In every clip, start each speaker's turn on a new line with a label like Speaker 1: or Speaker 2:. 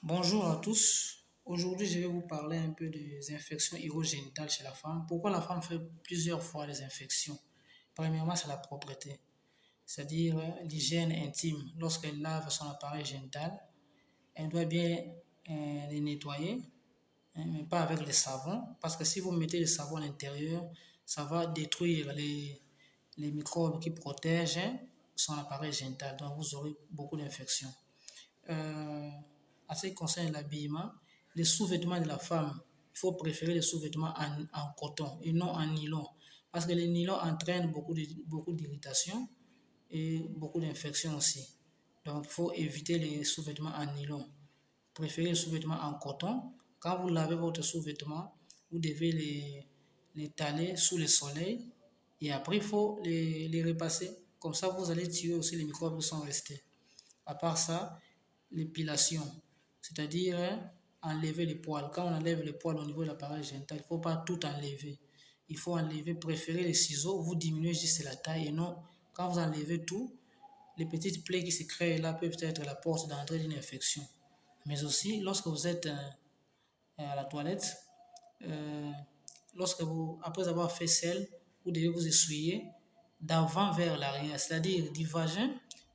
Speaker 1: Bonjour à tous. Aujourd'hui, je vais vous parler un peu des infections urogénitales chez la femme. Pourquoi la femme fait plusieurs fois les infections? Premièrement, c'est la propreté, c'est-à-dire l'hygiène intime. Lorsqu'elle lave son appareil génital, elle doit bien les nettoyer, mais pas avec le savon, parce que si vous mettez le savon à l'intérieur, ça va détruire les microbes qui protègent son appareil génital. Donc, vous aurez beaucoup d'infections. Euh, En ce qui concerne l'habillement, les sous-vêtements de la femme, il faut préférer les sous-vêtements en coton et non en nylon. Parce que les nylons entraînent beaucoup d'irritation et beaucoup d'infections aussi. Donc, il faut éviter les sous-vêtements en nylon. Préférez les sous-vêtements en coton. Quand vous lavez votre sous-vêtement, vous devez les taler sous le soleil et après, il faut les repasser. Comme ça, vous allez tuer aussi les microbes qui sont restés. À part ça, l'épilation, c'est-à-dire enlever les poils. Quand on enlève les poils au niveau de l'appareil génital, il ne faut pas tout enlever. Il faut enlever, préférer les ciseaux, vous diminuez juste la taille et non, quand vous enlevez tout, les petites plaies qui se créent là peuvent être la porte d'entrée d'une infection. Mais aussi, lorsque vous êtes à la toilette, euh, après avoir fait sel, vous devez vous essuyer d'avant vers l'arrière, c'est-à-dire du vagin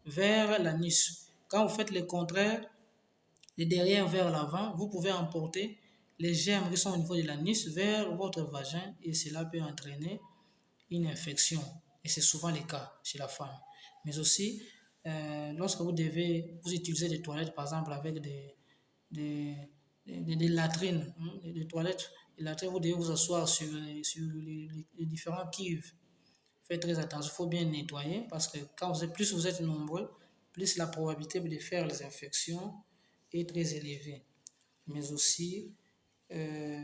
Speaker 1: vers l'anus. Quand vous faites le contraire, de derrière vers l'avant, vous pouvez emporter les germes qui sont au niveau de l'anus vers votre vagin et cela peut entraîner une infection. Et c'est souvent le cas chez la femme. Mais aussi, lorsque vous utiliser des toilettes, par exemple, avec des, des latrines, des toilettes, les latrines, vous devez vous asseoir sur les différents cuves. Faites très attention, il faut bien nettoyer parce que plus vous êtes nombreux, plus la probabilité de faire les infections est très élevée. Mais aussi, euh,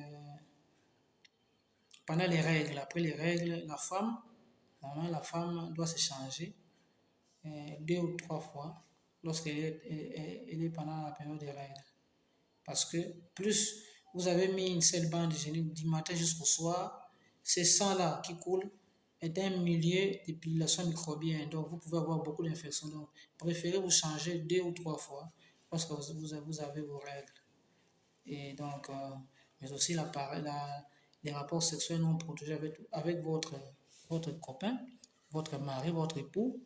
Speaker 1: pendant les règles, après les règles, normalement, la femme doit se changer 2 ou 3 fois lorsqu'elle est pendant la période des règles. Parce que plus vous avez mis une seule bande hygiénique du matin jusqu'au soir, ce sang-là qui coule est un milieu d'épilation microbienne. Donc, vous pouvez avoir beaucoup d'infections. Donc, préférez vous changer 2 ou 3 fois lorsque vous avez vos règles. Et donc, mais aussi les rapports sexuels non protégés avec votre copain, votre mari, votre époux.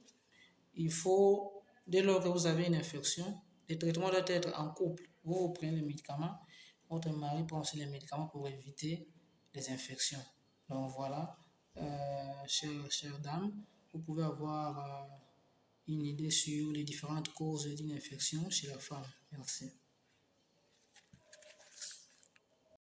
Speaker 1: Il faut, dès lors que vous avez une infection, le traitement doit être en couple. Vous prenez les médicaments, votre mari prend aussi les médicaments pour éviter les infections. Donc voilà, chère dame, vous pouvez avoir une idée sur les différentes causes d'une infection chez la femme. Merci.